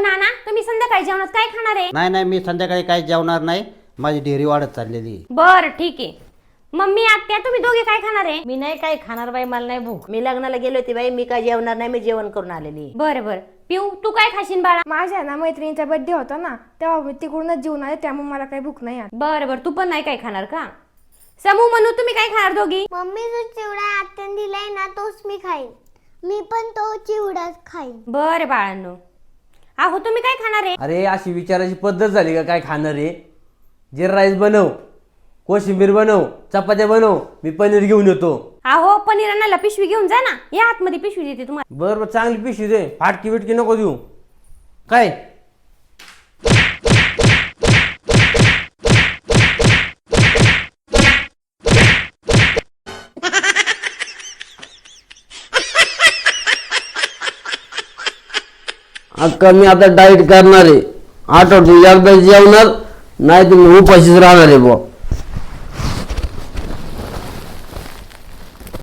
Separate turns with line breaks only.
नाना तुम्ही संध्याकाळी जेवणात काय खाणार आहे?
नाही मी संध्याकाळी काही जेवणार नाही, माझी ढेरी वाढत चाललेली आहे.
बर ठीक आहे. मम्मी आत्या तुम्ही दोघे काय खाणार आहे?
मी नाही काय खाणार बाई, मला नाही भूक. मी लग्नाला गेले होते बाई, मी काय जेवणार नाही, मी जेवण करून आलेली.
बर बर. पिऊ तू काय खाशील बाळा?
माझ्या ना मैत्रिणीचा बर्थडे होता ना, तेव्हा मी तिकडूनच जेवून आले, त्यामुळे मला काही भूक नाही आली.
बर बर. तू पण नाही काय खाणार का? समू म्हणू तुम्ही काय खाणार दोघी?
मम्मी जो चिवडा आत्याने दिलाय ना तोच मी खाईन. मी पण तो चिवडाच खाईन.
बर बाळांनो. अहो तुम्ही काय खाणार आहे?
अरे अशी विचारायची पद्धत झाली का? काय खाणार आहे? जिरा राईस बनव, कोशिंबीर बनव, चपात्या बनव, मी पनीर घेऊन येतो.
अहो पनीर आणायला पिशवी घेऊन जा ना, या आतमध्ये पिशवी देते तुम्हाला.
बरं चांगली पिशवी दे, फाटकी बिटकी नको देऊ. काय अक्का मी आता डाएट करणार आहे. आठवड्यात एकदा जेवणार, नाही तर मी उपाशीच राहणार आहे बुवा.